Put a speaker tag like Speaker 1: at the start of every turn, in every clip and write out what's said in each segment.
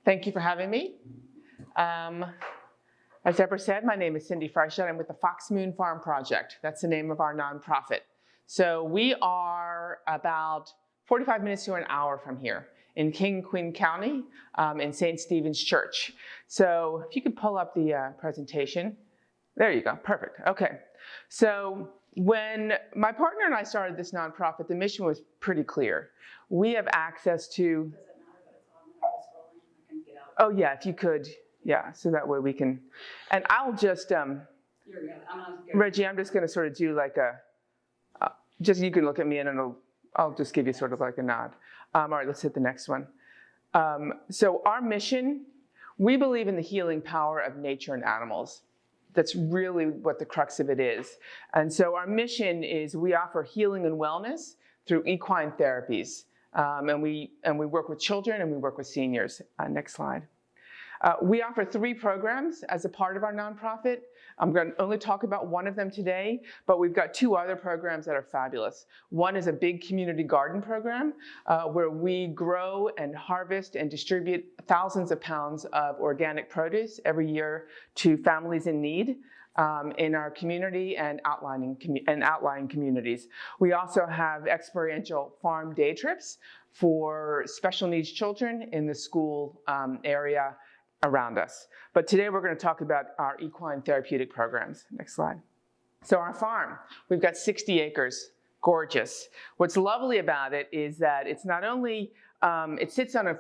Speaker 1: Thank you for having me. As Deborah said, my name is Cindy Freischott. I'm with the Fox Moon Farm Project. That's the name of our nonprofit. So we are about 45 minutes to an hour from here in King Queen County in St. Stephen's Church. So if you could pull up the presentation. There you go, perfect, okay. So when my partner and I started this nonprofit, the mission was pretty clear. We have access to...
Speaker 2: Does it matter that it's on there? It's scrolling. I can get out.
Speaker 1: Oh yeah, if you could, yeah, so that way we can, and I'll just, Reggie, I'm just gonna sort of do like a, just you can look at me and I'll just give you sort of like a nod. All right, let's hit the next one. So our mission, we believe in the healing power of nature and animals. That's really what the crux of it is. And so our mission is we offer healing and wellness through equine therapies. And we work with children and we work with seniors. Next slide. We offer 3 programs as a part of our nonprofit. I'm going to only talk about one of them today, but we've got 2 other programs that are fabulous. One is a big community garden program where we grow and harvest and distribute thousands of pounds of organic produce every year to families in need in our community and outlying communities. We also have experiential farm day trips for special needs children in the school area around us. But today we're going to talk about our equine therapeutic programs. Next slide. So our farm, we've got 60 acres, gorgeous. What's lovely about it is that it's not only, it sits on a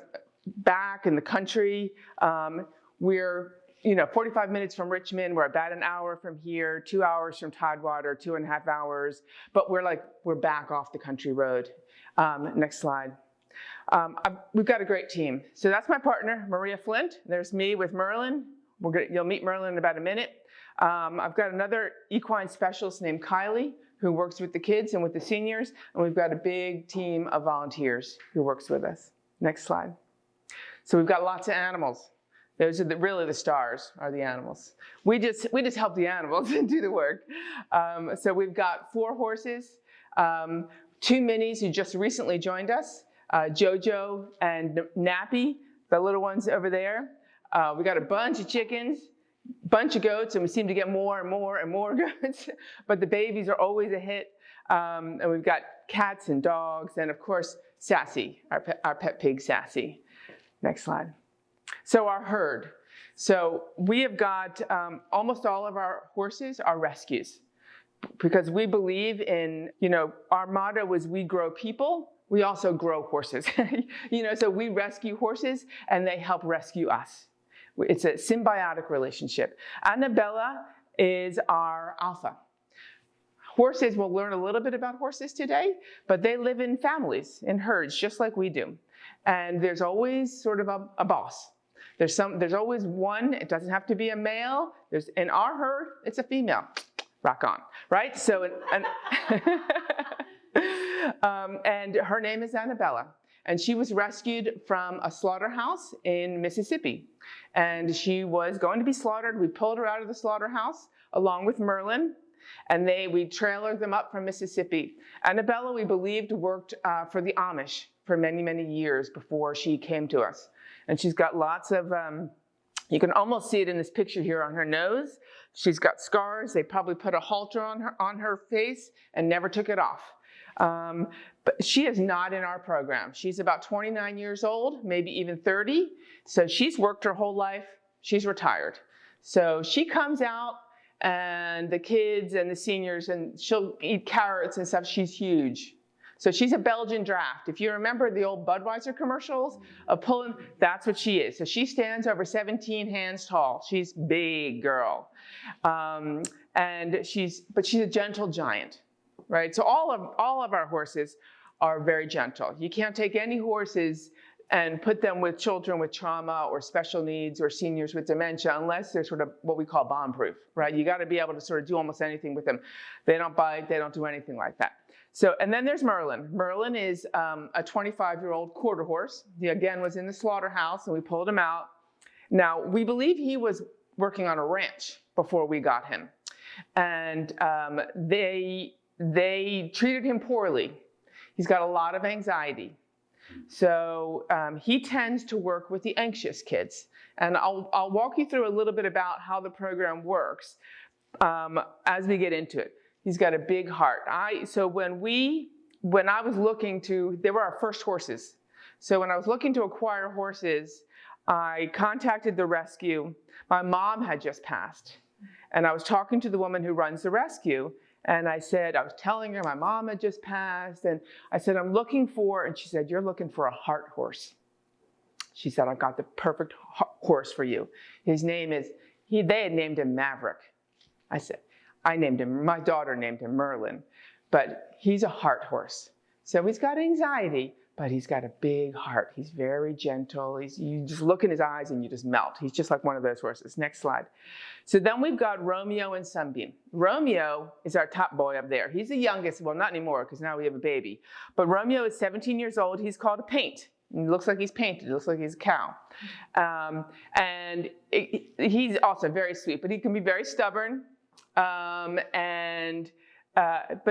Speaker 1: back in the country. We're 45 minutes from Richmond. We're about an hour from here, 2 hours from Tidewater, 2.5 hours, but we're back off the country road. Next slide. We've got a great team. So that's my partner, Maria Flint. There's me with Merlin. You'll meet Merlin in about a minute. I've got another equine specialist named Kylie who works with the kids and with the seniors. And we've got a big team of volunteers who works with us. Next slide. So we've got lots of animals. Those are really the stars, are the animals. We just help the animals and do the work. So we've got 4 horses, 2 minis who just recently joined us. Jojo and Nappy, the little ones over there. We got a bunch of chickens, bunch of goats, and we seem to get more and more and more goats, but the babies are always a hit. And we've got cats and dogs, and of course, Sassy, our pet pig, Sassy. Next slide. So our herd. So we have got almost all of our horses are rescues because we believe in, our motto was we grow people. We also grow horses, so we rescue horses and they help rescue us. It's a symbiotic relationship. Annabella is our alpha. Horses, we'll learn a little bit about horses today, but they live in families, in herds, just like we do. And there's always sort of a boss. There's always one, it doesn't have to be a male. In our herd, it's a female. Rock on, right? So, and her name is Annabella, and she was rescued from a slaughterhouse in Mississippi. And she was going to be slaughtered. We pulled her out of the slaughterhouse along with Merlin, and we trailered them up from Mississippi. Annabella, we believed, worked for the Amish for many, many years before she came to us. And she's got lots of, you can almost see it in this picture here on her nose. She's got scars. They probably put a halter on her face and never took it off. But she is not in our program. She's about 29 years old, maybe even 30. So she's worked her whole life. She's retired. So she comes out and the kids and the seniors, and she'll eat carrots and stuff. She's huge. So she's a Belgian draft. If you remember the old Budweiser commercials of pulling, that's what she is. So she stands over 17 hands tall. She's a big girl. But she's a gentle giant. Right, so all of our horses are very gentle. You can't take any horses and put them with children with trauma or special needs or seniors with dementia unless they're sort of what we call bomb-proof, right? You got to be able to sort of do almost anything with them. They don't bite, they don't do anything like that. So, and then there's Merlin. Merlin is a 25-year-old quarter horse. He again was in the slaughterhouse and we pulled him out. Now, we believe he was working on a ranch before we got him. And they treated him poorly. He's got a lot of anxiety. So he tends to work with the anxious kids. And I'll walk you through a little bit about how the program works as we get into it. He's got a big heart. So when I was looking to, they were our first horses. So when I was looking to acquire horses, I contacted the rescue. My mom had just passed. And I was talking to the woman who runs the rescue. And I was telling her my mom had just passed. And I said, I'm looking for, and she said, you're looking for a heart horse. She said, I've got the perfect horse for you. His name is, they had named him Maverick. I said, my daughter named him Merlin, but he's a heart horse. So he's got anxiety, but he's got a big heart. He's very gentle. You just look in his eyes and you just melt. He's just like one of those horses. Next slide. So then we've got Romeo and Sunbeam. Romeo is our top boy up there. He's the youngest, well, not anymore because now we have a baby. But Romeo is 17 years old. He's called a paint. It looks like he's painted. It looks like he's a cow. He's also very sweet, but he can be very stubborn. But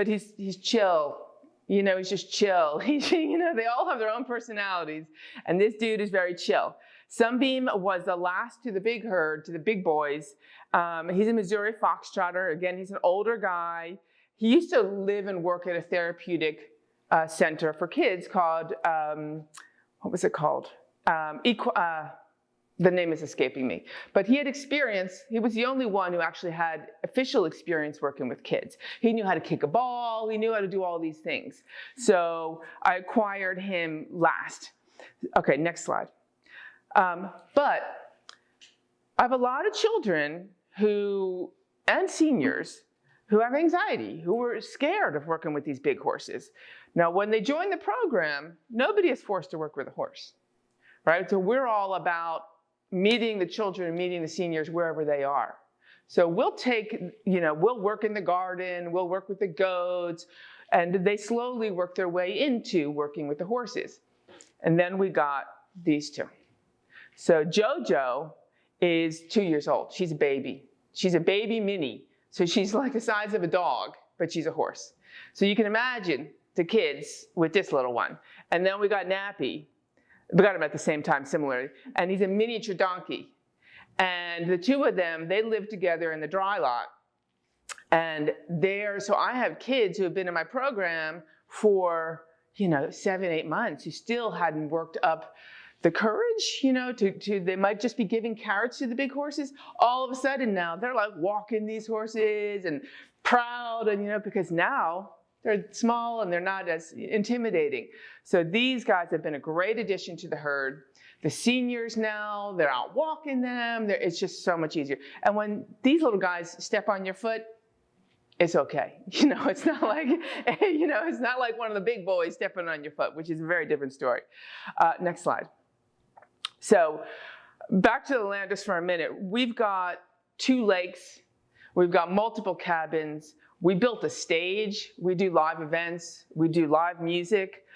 Speaker 1: he's chill. He's just chill. They all have their own personalities. And this dude is very chill. Sunbeam was the last to the big herd, to the big boys. He's a Missouri Foxtrotter. Again, he's an older guy. He used to live and work at a therapeutic center for kids called, what was it called? The name is escaping me. But he had experience. He was the only one who actually had official experience working with kids. He knew how to kick a ball. He knew how to do all these things. So I acquired him last. Okay, next slide. But I have a lot of children and seniors who have anxiety, who were scared of working with these big horses. Now, when they join the program, nobody is forced to work with a horse, right? So we're all about meeting the children and meeting the seniors wherever they are. So we'll work in the garden, we'll work with the goats, and they slowly work their way into working with the horses. And then we got these two. So Jojo is 2 years old. She's a baby. She's a baby mini. So she's like the size of a dog, but she's a horse. So you can imagine the kids with this little one. And then we got Nappy. We got him at the same time, similarly. And he's a miniature donkey. And the two of them, they live together in the dry lot. And so I have kids who have been in my program for, 7, 8 months who still hadn't worked up the courage, they might just be giving carrots to the big horses. All of a sudden now they're like walking these horses and proud and, because now they're small and they're not as intimidating. So these guys have been a great addition to the herd. The seniors now, they're out walking them. It's just so much easier. And when these little guys step on your foot, it's okay. It's not like, it's not like one of the big boys stepping on your foot, which is a very different story. Next slide. So back to the land just for a minute. We've got 2 lakes. We've got multiple cabins. We built a stage. We do live events. We do live music.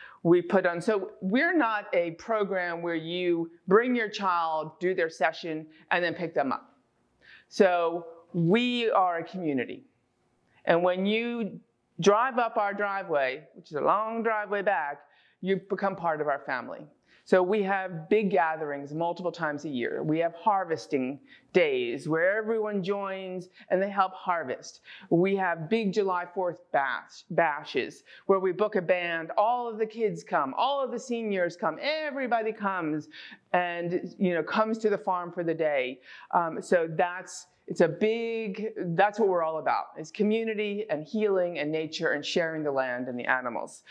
Speaker 1: So we're not a program where you bring your child, do their session, and then pick them up. So we are a community. And when you drive up our driveway, which is a long driveway back, you become part of our family. So we have big gatherings multiple times a year. We have harvesting days where everyone joins and they help harvest. We have big July 4th bashes where we book a band. All of the kids come, all of the seniors come, everybody comes and comes to the farm for the day. So that's what we're all about, is community and healing and nature and sharing the land and the animals.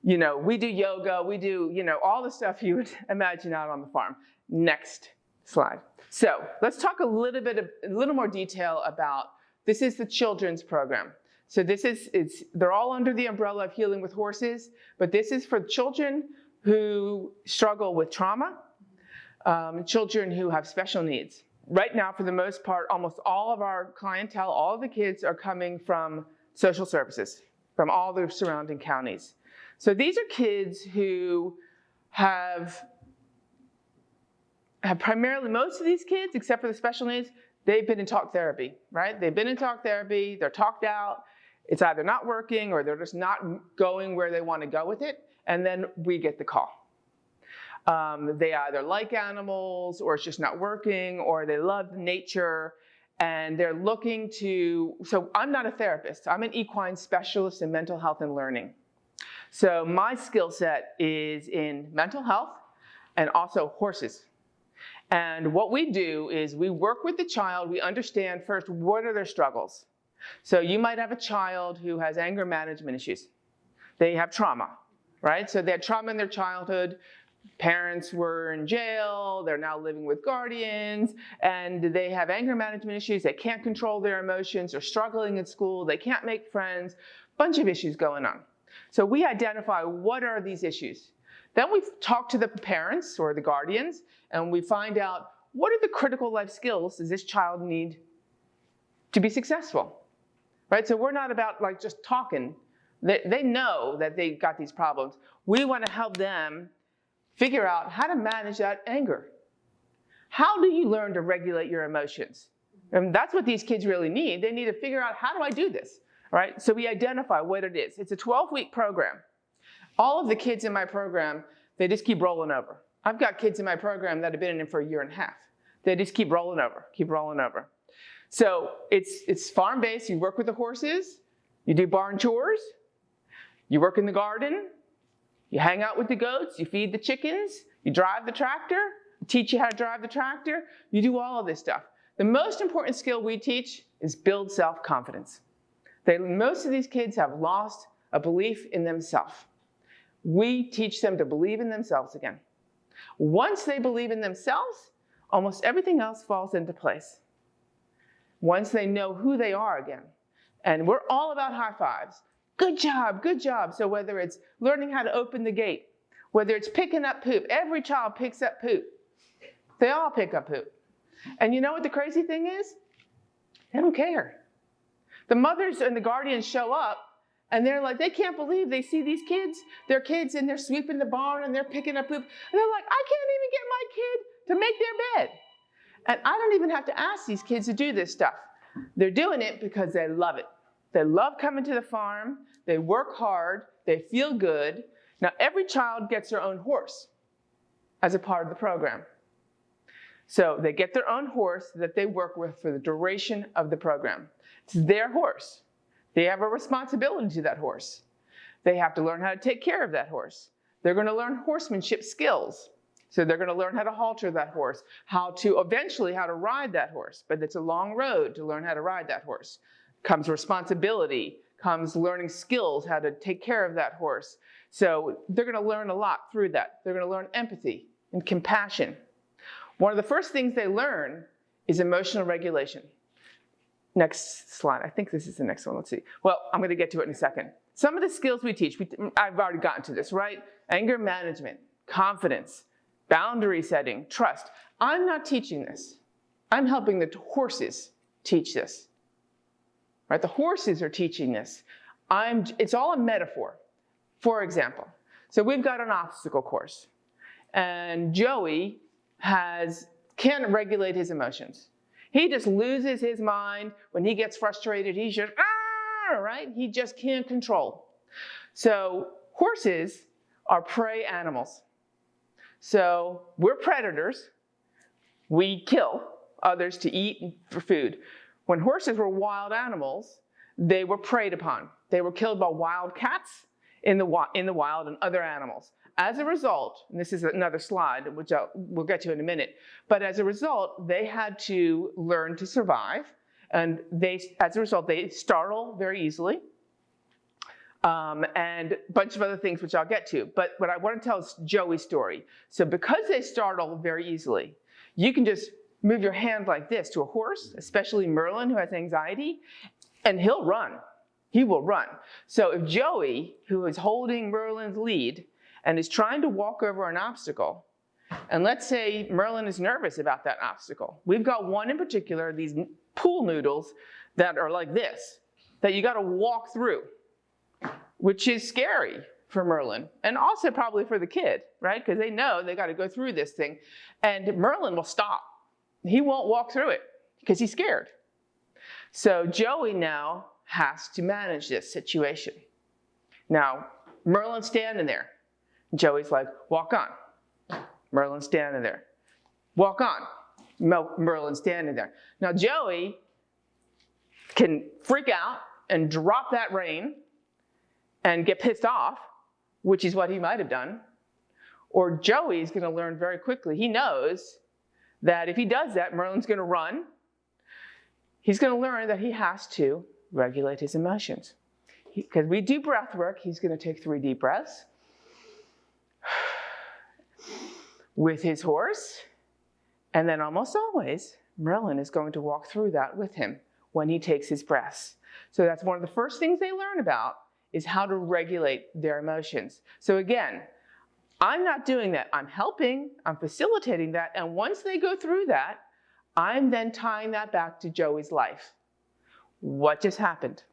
Speaker 1: We do yoga, we do, all the stuff you would imagine out on the farm. Next slide. So let's talk a little more detail about, this is the children's program. So they're all under the umbrella of Healing with Horses, but this is for children who struggle with trauma, children who have special needs. Right now, for the most part, almost all of our clientele, all of the kids are coming from social services, from all the surrounding counties. So these are kids who have primarily, most of these kids, except for the special needs, they've been in talk therapy, right? They've been in talk therapy, they're talked out, it's either not working or they're just not going where they want to go with it. and then we get the call. They either like animals, or it's just not working, or they love nature, and they're looking to, so I'm not a therapist, I'm an equine specialist in mental health and learning. So my skill set is in mental health and also horses. And what we do is we work with the child, we understand first what are their struggles. So you might have a child who has anger management issues. They have trauma, right? So they had trauma in their childhood. Parents were in jail, they're now living with guardians, and they have anger management issues. They can't control their emotions, they're struggling in school, they can't make friends, bunch of issues going on. So we identify what are these issues. Then we talk to the parents or the guardians, and we find out what are the critical life skills does this child need to be successful, right? So we're not about like just talking. They know that they got these problems. We want to help them figure out how to manage that anger. How do you learn to regulate your emotions? And that's what these kids really need. They need to figure out, how do I do this, right? So we identify what it is. It's a 12-week program. All of the kids in my program, they just keep rolling over. I've got kids in my program that have been in it for 1.5 years. They just keep rolling over, keep rolling over. So it's farm-based. You work with the horses, you do barn chores, you work in the garden, you hang out with the goats, you feed the chickens, you drive the tractor, teach you how to drive the tractor, you do all of this stuff. The most important skill we teach is build self-confidence. Most of these kids have lost a belief in themselves. We teach them to believe in themselves again. Once they believe in themselves, almost everything else falls into place. Once they know who they are again. And we're all about high fives. Good job, good job. So whether it's learning how to open the gate, whether it's picking up poop, every child picks up poop. They all pick up poop. And you know what the crazy thing is? They don't care. The mothers and the guardians show up, and they're like, they can't believe they see these kids, their kids, and they're sweeping the barn and they're picking up poop. And they're like, I can't even get my kid to make their bed. And I don't even have to ask these kids to do this stuff. They're doing it because they love it. They love coming to the farm, they work hard, they feel good. Now every child gets their own horse as a part of the program. So they get their own horse that they work with for the duration of the program. It's their horse. They have a responsibility to that horse. They have to learn how to take care of that horse. They're going to learn horsemanship skills. So they're going to learn how to halter that horse, eventually how to ride that horse. But it's a long road to learn how to ride that horse. Comes responsibility, comes learning skills, how to take care of that horse. So they're going to learn a lot through that. They're going to learn empathy and compassion. One of the first things they learn is emotional regulation. Next slide. I think this is the next one. Let's see. Well, I'm going to get to it in a second. Some of the skills we teach, I've already gotten to this, right? Anger management, confidence, boundary setting, trust. I'm not teaching this. I'm helping the horses teach this. Right? The horses are teaching this. It's all a metaphor. For example, so we've got an obstacle course, and Joey can't regulate his emotions. He just loses his mind. When he gets frustrated, he's just, right? He just can't control. So horses are prey animals. So we're predators. We kill others to eat for food. When horses were wild animals, they were preyed upon. They were killed by wild cats in the wild and other animals. As a result, and this is another slide, which we'll get to in a minute, but as a result, they had to learn to survive, and as a result, they startle very easily, and a bunch of other things which I'll get to. But what I want to tell is Joey's story. So because they startle very easily, you can just move your hand like this to a horse, especially Merlin, who has anxiety, and he'll run. He will run. So if Joey, who is holding Merlin's lead, and is trying to walk over an obstacle, and let's say Merlin is nervous about that obstacle. We've got one in particular, these pool noodles that are like this, that you got to walk through, which is scary for Merlin, and also probably for the kid, right? Because they know they got to go through this thing, and Merlin will stop. He won't walk through it because he's scared. So Joey now has to manage this situation. Now, Merlin's standing there. Joey's like, walk on. Merlin's standing there. Walk on. Merlin's standing there. Now Joey can freak out and drop that rein and get pissed off, which is what he might have done. Or Joey's going to learn very quickly. He knows that if he does that, Merlin's going to run. He's going to learn that he has to regulate his emotions. Because we do breath work, he's going to take 3 deep breaths with his horse. And then almost always, Merlin is going to walk through that with him when he takes his breaths. So that's one of the first things they learn about, is how to regulate their emotions. So again, I'm not doing that. I'm helping, I'm facilitating that. And once they go through that, I'm then tying that back to Joey's life. What just happened?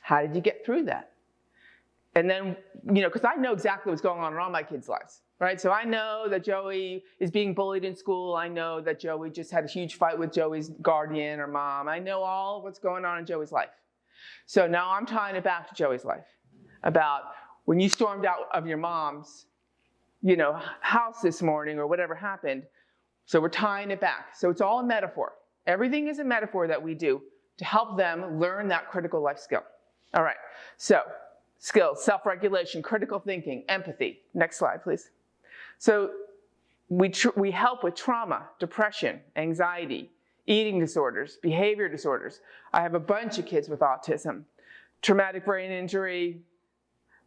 Speaker 1: How did you get through that? And then, because I know exactly what's going on in all my kids' lives, right? So I know that Joey is being bullied in school. I know that Joey just had a huge fight with Joey's guardian or mom. I know all what's going on in Joey's life. So now I'm tying it back to Joey's life, about when you stormed out of your mom's, house this morning or whatever happened. So we're tying it back. So it's all a metaphor. Everything is a metaphor that we do to help them learn that critical life skill. All right, so skills, self-regulation, critical thinking, empathy. Next slide, please. So we help with trauma, depression, anxiety, eating disorders, behavior disorders. I have a bunch of kids with autism, traumatic brain injury,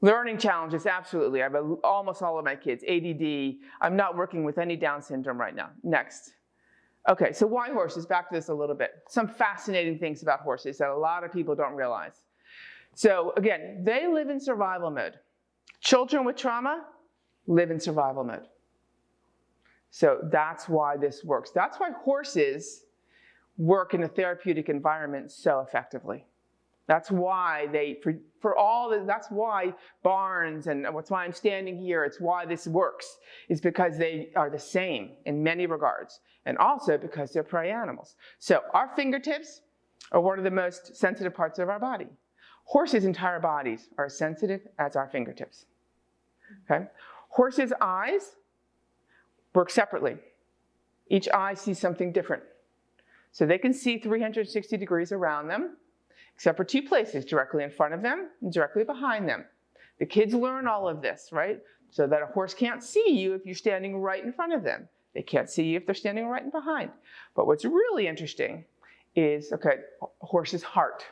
Speaker 1: learning challenges, absolutely. I have almost all of my kids, ADD. I'm not working with any Down syndrome right now. Next. Okay, so why horses? Back to this a little bit. Some fascinating things about horses that a lot of people don't realize. So again, they live in survival mode. Children with trauma live in survival mode. So that's why this works. That's why horses work in a therapeutic environment so effectively. That's why that's why barns, and that's why I'm standing here, it's why this works, is because they are the same in many regards, and also because they're prey animals. So our fingertips are one of the most sensitive parts of our body. Horses' entire bodies are as sensitive as our fingertips. Okay? Horses' eyes work separately. Each eye sees something different. So they can see 360 degrees around them, except for 2 places, directly in front of them and directly behind them. The kids learn all of this, right? So that a horse can't see you if you're standing right in front of them. They can't see you if they're standing right in behind. But what's really interesting is, horse's heart.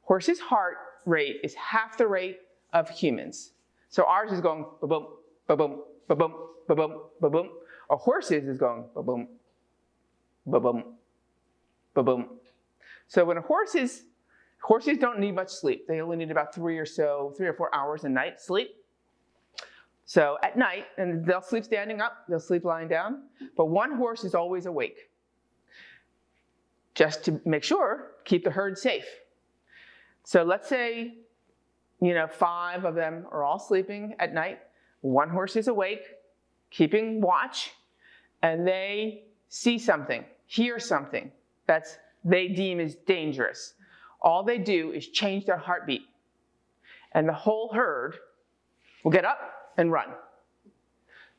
Speaker 1: Horse's heart rate is half the rate of humans. So ours is going ba-boom, ba-boom, ba-boom, ba-boom, ba-boom. A horse's is going ba-boom, ba-boom, ba-boom. So when horses don't need much sleep. They only need about 3 or 4 hours a night sleep. So at night, and they'll sleep standing up, they'll sleep lying down, but one horse is always awake. Just to make sure, keep the herd safe. So let's say, 5 of them are all sleeping at night. One horse is awake, keeping watch, and they see something, hear something that's they deem as dangerous. All they do is change their heartbeat, and the whole herd will get up and run.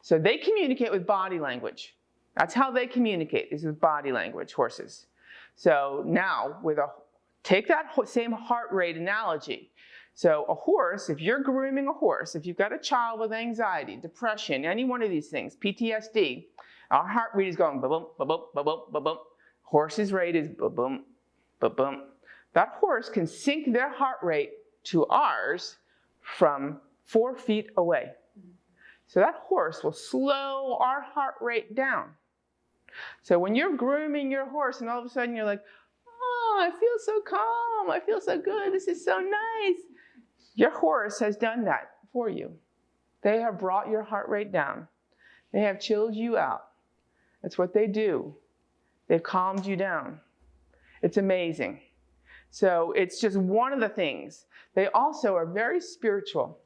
Speaker 1: So they communicate with body language. That's how they communicate, is with body language, horses. So now, take that same heart rate analogy. So a horse, if you're grooming a horse, if you've got a child with anxiety, depression, any one of these things, PTSD, our heart rate is going ba-boom, ba-boom, ba-boom, ba-boom. Horse's rate is ba-boom, ba-boom. That horse can sync their heart rate to ours from 4 feet away. So that horse will slow our heart rate down. So when you're grooming your horse and all of a sudden you're like, oh, I feel so calm, I feel so good, this is so nice. Your horse has done that for you. They have brought your heart rate down. They have chilled you out. That's what they do. They've calmed you down. It's amazing. So it's just one of the things. They also are very spiritual.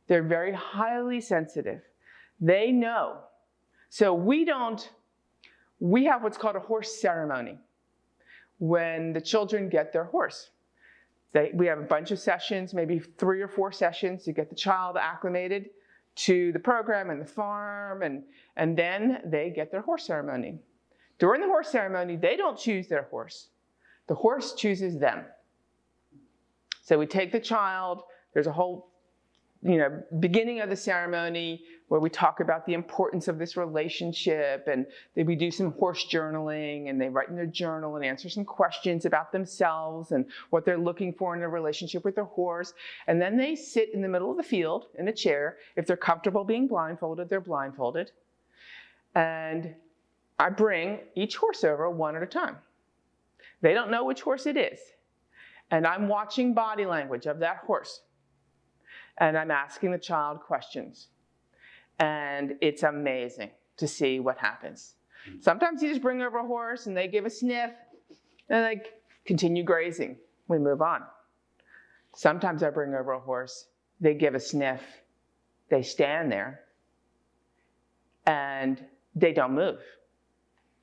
Speaker 1: They're very highly sensitive. They know. So we have what's called a horse ceremony when the children get their horse. We have a bunch of sessions, maybe 3 or 4 sessions to get the child acclimated to the program and the farm, and then they get their horse ceremony. During the horse ceremony, they don't choose their horse. The horse chooses them. So we take the child, there's a whole beginning of the ceremony where we talk about the importance of this relationship, and we do some horse journaling, and they write in their journal and answer some questions about themselves and what they're looking for in their relationship with their horse. And then they sit in the middle of the field in a chair. If they're comfortable being blindfolded, they're blindfolded. And I bring each horse over one at a time. They don't know which horse it is. And I'm watching body language of that horse. And I'm asking the child questions. And it's amazing to see what happens. Sometimes you just bring over a horse and they give a sniff and they continue grazing. We move on. Sometimes I bring over a horse, they give a sniff, they stand there, and they don't move.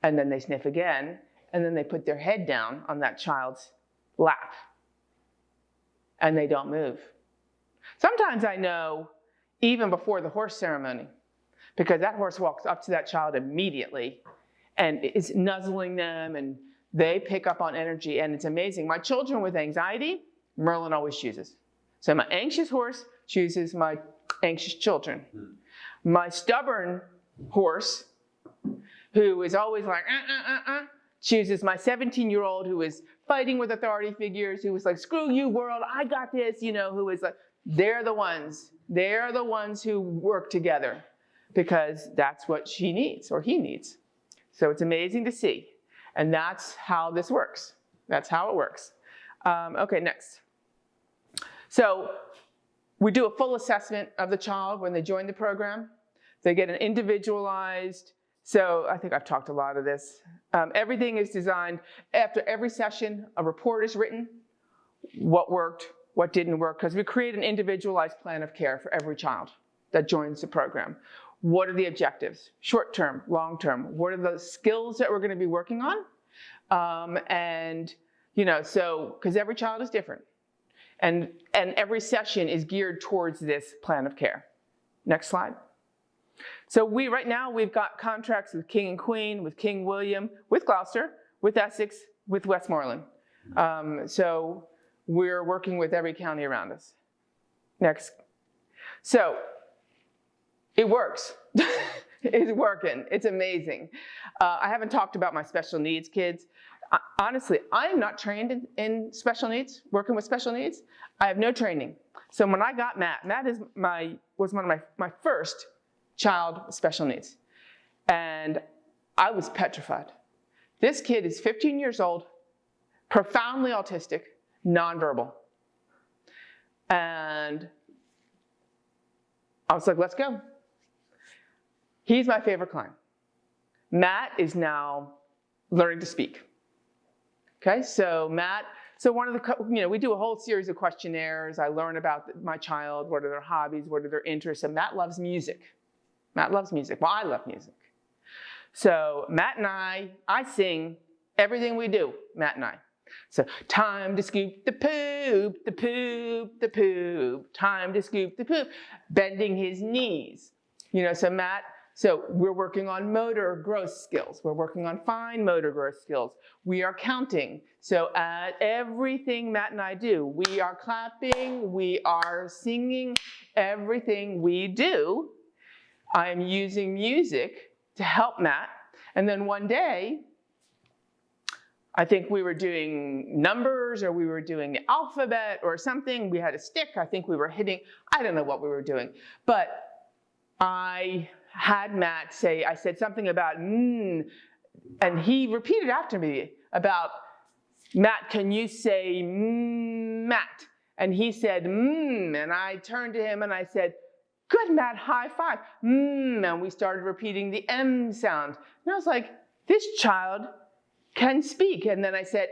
Speaker 1: And then they sniff again, and then they put their head down on that child's lap. And they don't move. Sometimes I know even before the horse ceremony, because that horse walks up to that child immediately and is nuzzling them, and they pick up on energy, and it's amazing. My children with anxiety, Merlin always chooses. So my anxious horse chooses my anxious children. My stubborn horse, who is always like, chooses my 17-year-old who is fighting with authority figures, who was like, screw you world, I got this, who is like, they're the ones who work together because that's what she needs or he needs. So it's amazing to see. And that's how this works. That's how it works. Okay, next. So we do a full assessment of the child when they join the program. They get an individualized, so I think I've talked a lot of this. Everything is designed, after every session, a report is written, what worked, what didn't work, because we create an individualized plan of care for every child that joins the program. What are the objectives? Short term, long term. What are the skills that we're going to be working on? Because every child is different. And every session is geared towards this plan of care. Next slide. So right now we've got contracts with King and Queen, with King William, with Gloucester, with Essex, with Westmoreland. So we're working with every county around us. Next. So it works. It's working. It's amazing. I haven't talked about my special needs kids. Honestly, I am not trained in special needs, working with special needs. I have no training. So when I got Matt was one of my first child with special needs. And I was petrified. This kid is 15 years old, profoundly autistic, nonverbal. And I was like, let's go. He's my favorite client. Matt is now learning to speak. Okay, so one of the, we do a whole series of questionnaires. I learn about my child, what are their hobbies, what are their interests, and Matt loves music. Matt loves music. Well, I love music. So Matt and I sing everything we do, Matt and I. So time to scoop the poop, the poop, the poop, time to scoop the poop, bending his knees. So we're working on motor growth skills. We're working on fine motor growth skills. We are counting. So at everything Matt and I do, we are clapping, we are singing, everything we do, I am using music to help Matt. And then one day, I think we were doing numbers or we were doing the alphabet or something. We had a stick. I think we were hitting, I don't know what we were doing. But I had Matt say, I said something about and he repeated after me about, Matt, can you say Matt? And he said and I turned to him and I said, good, Matt, high five. And we started repeating the M sound. And I was like, this child can speak. And then I said,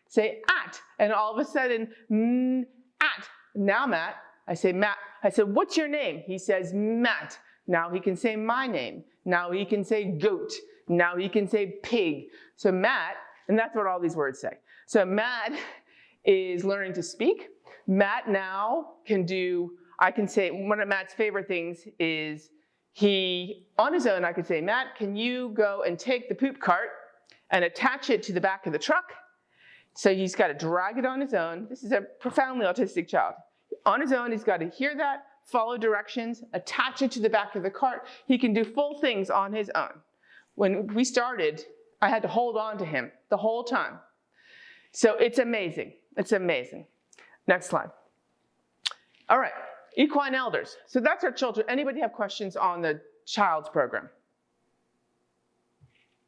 Speaker 1: say at. And all of a sudden, at. Now, Matt, I say, Matt. I said, what's your name? He says, Matt. Now he can say my name. Now he can say goat. Now he can say pig. So Matt, and that's what all these words say. So Matt is learning to speak. Matt now can do I can say, one of Matt's favorite things is he, on his own, I could say, Matt, can you go and take the poop cart and attach it to the back of the truck? So he's got to drag it on his own. This is a profoundly autistic child. On his own, he's got to hear that, follow directions, attach it to the back of the cart. He can do full things on his own. When we started, I had to hold on to him the whole time. So it's amazing. It's amazing. Next slide. All right, equine elders. So that's our children. Anybody have questions on the child's program?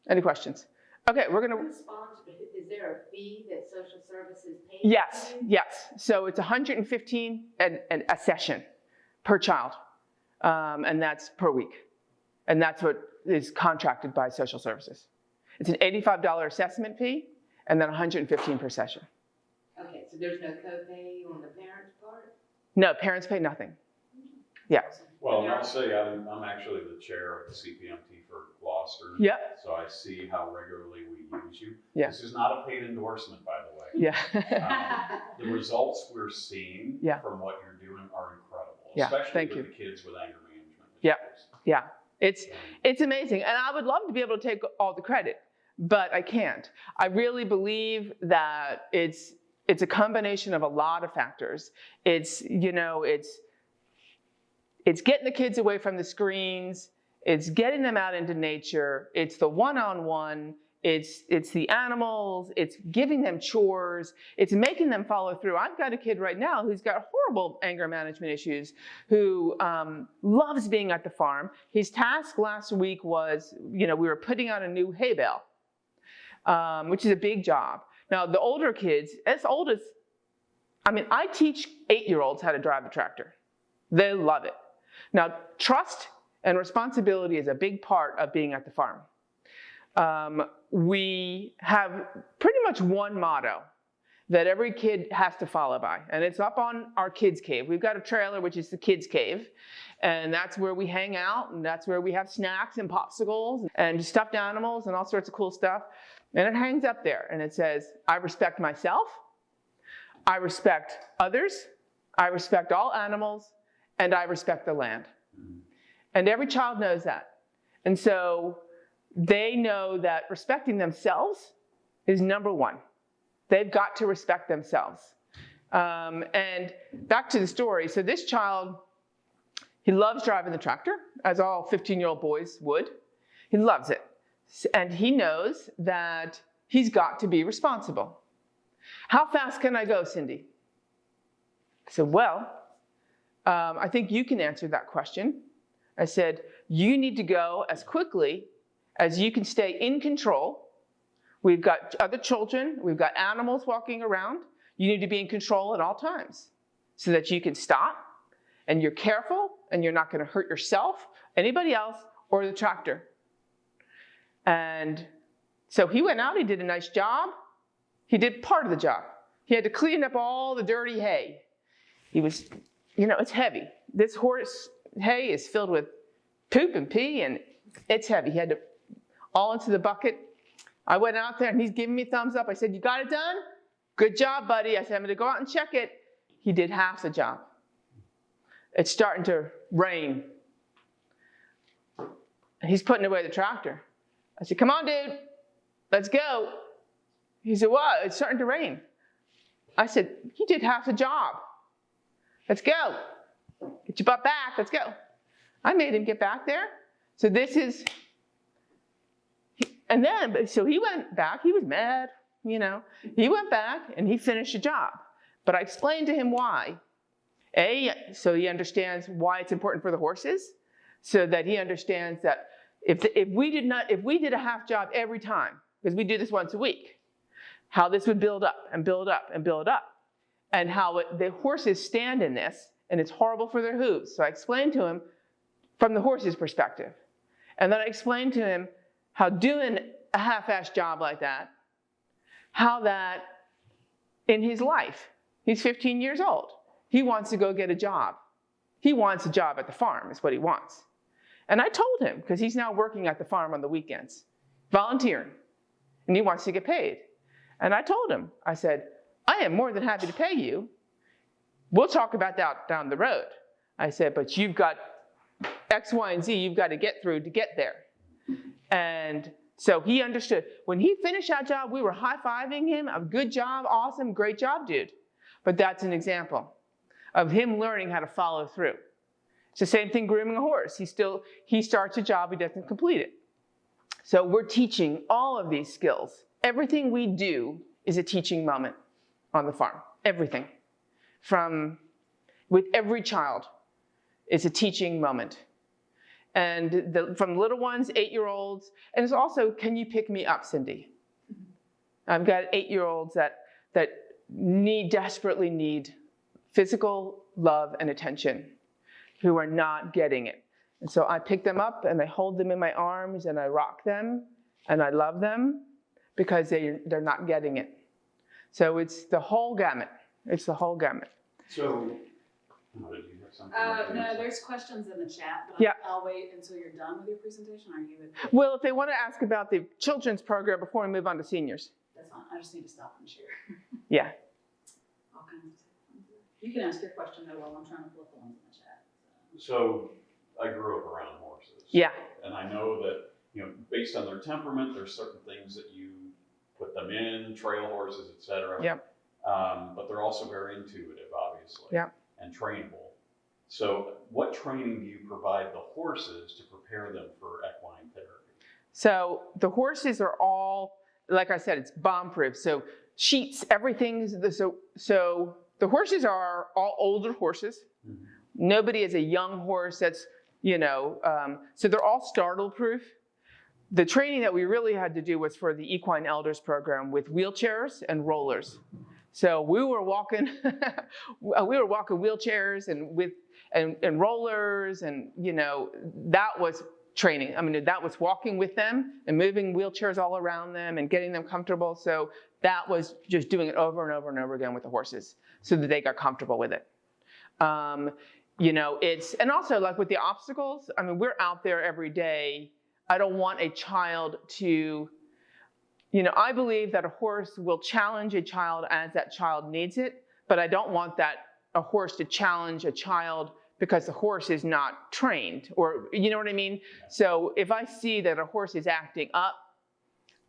Speaker 1: Any questions? Okay, we're going to...
Speaker 2: Is there a fee that social services pays?
Speaker 1: Yes, yes. So it's $115 a session per child, and that's per week. And that's what is contracted by social services. It's an $85 assessment fee, and then $115 per session.
Speaker 2: Okay, so there's no copay on the parents' part?
Speaker 1: No, parents pay nothing. Yeah.
Speaker 3: Well, and I'll say I'm actually the chair of the CPMT for Gloucester.
Speaker 1: Yep.
Speaker 3: So I see how regularly we use you.
Speaker 1: Yeah.
Speaker 3: This is not a paid endorsement, by the way.
Speaker 1: Yeah.
Speaker 3: The results we're seeing
Speaker 1: Yeah.
Speaker 3: from what you're doing are incredible,
Speaker 1: Yeah,
Speaker 3: especially
Speaker 1: thank
Speaker 3: with
Speaker 1: you.
Speaker 3: the kids with anger management issues.
Speaker 1: Yeah. Yeah. It's amazing. And I would love to be able to take all the credit, but I can't. I really believe that it's a combination of a lot of factors. It's getting the kids away from the screens. It's getting them out into nature. It's the one-on-one. It's the animals. It's giving them chores. It's making them follow through. I've got a kid right now who's got horrible anger management issues, who loves being at the farm. His task last week was, we were putting out a new hay bale, which is a big job. Now, the older kids, as old as, I teach 8-year-olds how to drive a tractor. They love it. Now, trust and responsibility is a big part of being at the farm. We have pretty much one motto that every kid has to follow by, and it's up on our kids' cave. We've got a trailer, which is the kids' cave, and that's where we hang out, and that's where we have snacks and popsicles and stuffed animals and all sorts of cool stuff. And it hangs up there, and it says, I respect myself, I respect others, I respect all animals, and I respect the land. And every child knows that. And so they know that respecting themselves is number one. They've got to respect themselves. And back to the story. So this child, he loves driving the tractor, as all 15-year-old boys would. He loves it. And he knows that he's got to be responsible. How fast can I go, Cindy? I said, well, I think you can answer that question. I said, you need to go as quickly as you can stay in control. We've got other children, we've got animals walking around. You need to be in control at all times so that you can stop and you're careful and you're not going to hurt yourself, anybody else, or the tractor. And so he went out, he did a nice job. He did part of the job. He had to clean up all the dirty hay. He was, it's heavy. This horse hay is filled with poop and pee, and it's heavy. He had to all into the bucket. I went out there, and he's giving me a thumbs up. I said, you got it done? Good job, buddy. I said, I'm going to go out and check it. He did half the job. It's starting to rain. And he's putting away the tractor. I said, come on, dude. Let's go. He said, what? It's starting to rain. I said, he did half the job. Let's go. Get your butt back. Let's go. I made him get back there. So this is, and then, so he went back. He was mad, He went back and he finished the job. But I explained to him why. So he understands why it's important for the horses, so that he understands that if we did a half job every time, because we do this once a week, how this would build up and build up and build up, and how the horses stand in this, and it's horrible for their hooves. So I explained to him from the horse's perspective. And then I explained to him how doing a half-assed job like that, how that in his life, he's 15 years old, he wants to go get a job. He wants a job at the farm, is what he wants. And I told him, because he's now working at the farm on the weekends, volunteering, and he wants to get paid. And I told him, I said, I am more than happy to pay you. We'll talk about that down the road. I said, but you've got X, Y, and Z you've got to get through to get there. And so he understood. When he finished that job, we were high-fiving him. A good job, awesome, great job, dude. But that's an example of him learning how to follow through. It's the same thing grooming a horse. He starts a job, he doesn't complete it. So we're teaching all of these skills. Everything we do is a teaching moment on the farm. Everything. With every child, it's a teaching moment. And from little ones, 8-year-olds, and it's also, can you pick me up, Cindy? I've got 8-year-olds that desperately need physical love and attention, who are not getting it. And so I pick them up and I hold them in my arms and I rock them and I love them because they're not getting it. So it's the whole gamut. It's the whole gamut.
Speaker 3: So, did you have something?
Speaker 4: No, there's questions in the chat, but
Speaker 1: Yeah.
Speaker 4: I'll wait until you're done with your presentation. Are you?
Speaker 1: Well, if they want to ask about the children's program before we move on to seniors.
Speaker 4: That's fine. I just need to stop and share.
Speaker 1: Yeah.
Speaker 4: All kinds of stuff. You can ask your question though while I'm trying to flip the ones in the chat.
Speaker 3: So I grew up around horses.
Speaker 1: Yeah.
Speaker 3: And I know that, based on their temperament, there's certain things that you put them in, trail horses, et cetera.
Speaker 1: Yep.
Speaker 3: But they're also very intuitive, obviously.
Speaker 1: Yep.
Speaker 3: And trainable. So what training do you provide the horses to prepare them for equine therapy?
Speaker 1: So the horses are all, like I said, it's bomb-proof. So sheets, everything's, so the horses are all older horses. Mm-hmm. Nobody is a young horse that's, so they're all startle-proof. The training that we really had to do was for the equine elders program with wheelchairs and rollers. So we were walking, wheelchairs and rollers, and that was training. I mean, that was walking with them and moving wheelchairs all around them and getting them comfortable. So that was just doing it over and over and over again with the horses so that they got comfortable with it. And also like with the obstacles, I mean, we're out there every day. I don't want a child to, I believe that a horse will challenge a child as that child needs it, but I don't want a horse to challenge a child because the horse is not trained, or you know what I mean? So if I see that a horse is acting up,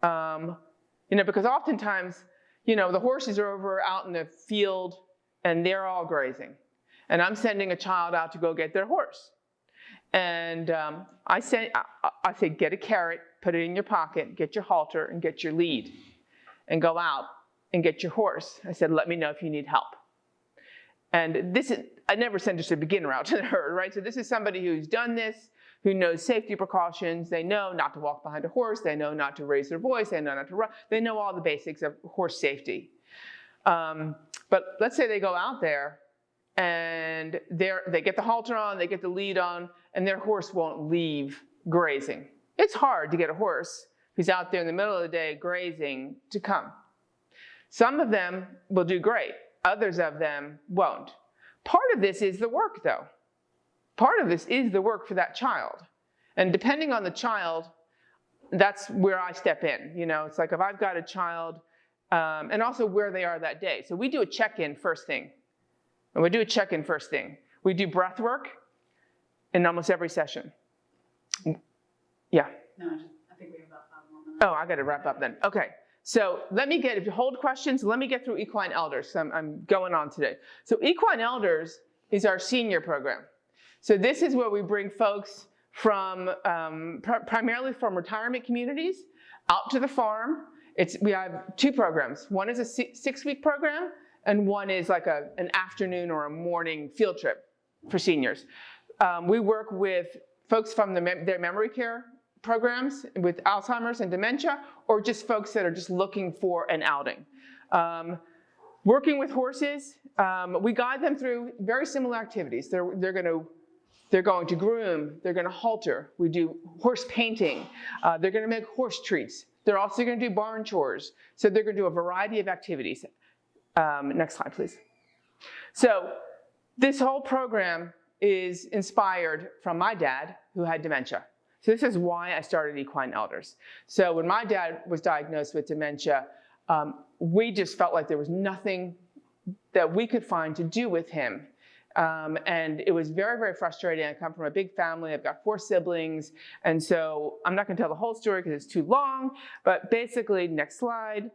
Speaker 1: because oftentimes, the horses are over out in the field and they're all grazing. And I'm sending a child out to go get their horse. And I say, get a carrot, put it in your pocket, get your halter and get your lead and go out and get your horse. I said, let me know if you need help. And I never send just a beginner out to the herd, right? So this is somebody who's done this, who knows safety precautions. They know not to walk behind a horse. They know not to raise their voice. They know not to run. They know all the basics of horse safety. But let's say they go out there and they get the halter on, they get the lead on, and their horse won't leave grazing. It's hard to get a horse who's out there in the middle of the day grazing to come. Some of them will do great. Others of them won't. Part of this is the work, though. Part of this is the work for that child. And depending on the child, that's where I step in. It's like if I've got a child, and also where they are that day. So we do a check-in first thing. And we do a check-in first thing. We do breath work in almost every session. Yeah.
Speaker 4: No, I think we have about 5 more minutes.
Speaker 1: Oh, I got to wrap up then. Okay. So if you hold questions, let me get through Equine Elders. I'm going on today. So Equine Elders is our senior program. So this is where we bring folks from, primarily from retirement communities out to the farm. We have 2 programs. One is a 6-week program, and one is like an afternoon or a morning field trip for seniors. We work with folks from their memory care programs with Alzheimer's and dementia, or just folks that are just looking for an outing. Working with horses, we guide them through very similar activities. They're going to groom, they're going to halter, we do horse painting, they're going to make horse treats. They're also going to do barn chores. So they're going to do a variety of activities. Next slide, please. So this whole program is inspired from my dad, who had dementia. So this is why I started Equine Elders. So when my dad was diagnosed with dementia, we just felt like there was nothing that we could find to do with him And it was very, very frustrating. I come from a big family. I've got 4 siblings. And so I'm not going to tell the whole story because it's too long. But basically, next slide.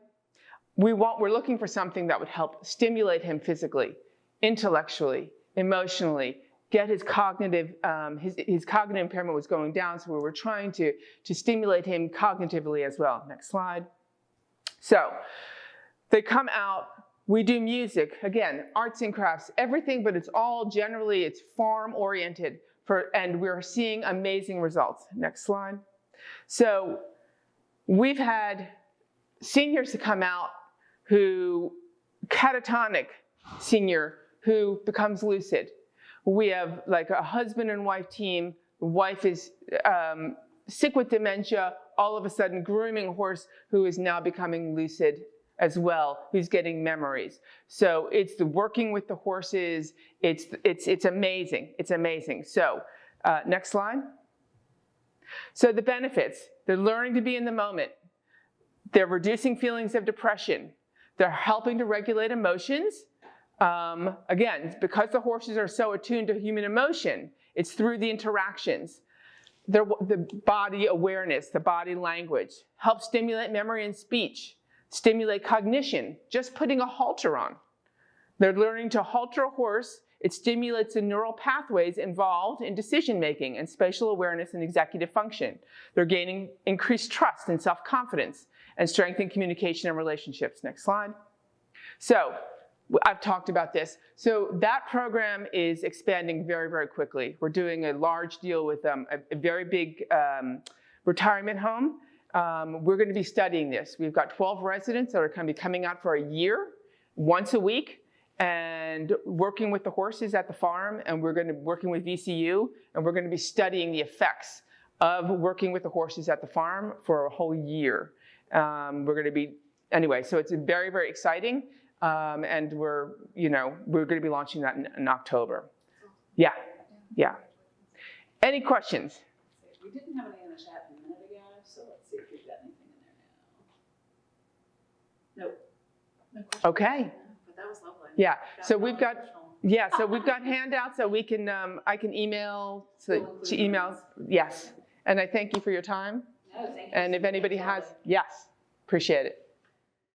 Speaker 1: We're looking for something that would help stimulate him physically, intellectually, emotionally, get his cognitive impairment was going down. So we were trying to stimulate him cognitively as well. Next slide. So they come out. We do music, again, arts and crafts, everything, but it's all generally, it's farm oriented, and we're seeing amazing results. Next slide. So we've had seniors to come out who, catatonic senior who becomes lucid. We have like a husband and wife team. The wife is sick with dementia, all of a sudden grooming a horse who is now becoming lucid as well, who's getting memories. So it's the working with the horses. It's amazing. It's amazing. So next slide. So the benefits, they're learning to be in the moment. They're reducing feelings of depression. They're helping to regulate emotions. Again, because the horses are so attuned to human emotion, it's through the interactions. The body awareness, the body language, helps stimulate memory and speech. Stimulate cognition, just putting a halter on. They're learning to halter a horse. It stimulates the neural pathways involved in decision making and spatial awareness and executive function. They're gaining increased trust and self-confidence and strengthen communication and relationships. Next slide. So I've talked about this. So that program is expanding very, very quickly. We're doing a large deal with a very big retirement home. We're going to be studying this. We've got 12 residents that are going to be coming out for a year, once a week, and working with the horses at the farm, and we're going to be working with VCU, and we're going to be studying the effects of working with the horses at the farm for a whole year. We're going to be, anyway, so it's very, very exciting, and we're going to be launching that in October. Yeah, yeah. Any questions?
Speaker 4: We didn't have any in the chat a minute ago, so let's see if we've got anything in there now. Nope. No questions.
Speaker 1: Okay.
Speaker 4: But that was lovely.
Speaker 1: Yeah. So
Speaker 4: really
Speaker 1: we've got
Speaker 4: emotional.
Speaker 1: so we've got handouts that we can I can email
Speaker 4: We'll
Speaker 1: to
Speaker 4: include
Speaker 1: email.
Speaker 4: those.
Speaker 1: Yes. And I thank you for your time.
Speaker 4: No, thank you.
Speaker 1: And if anybody has, yes, appreciate it.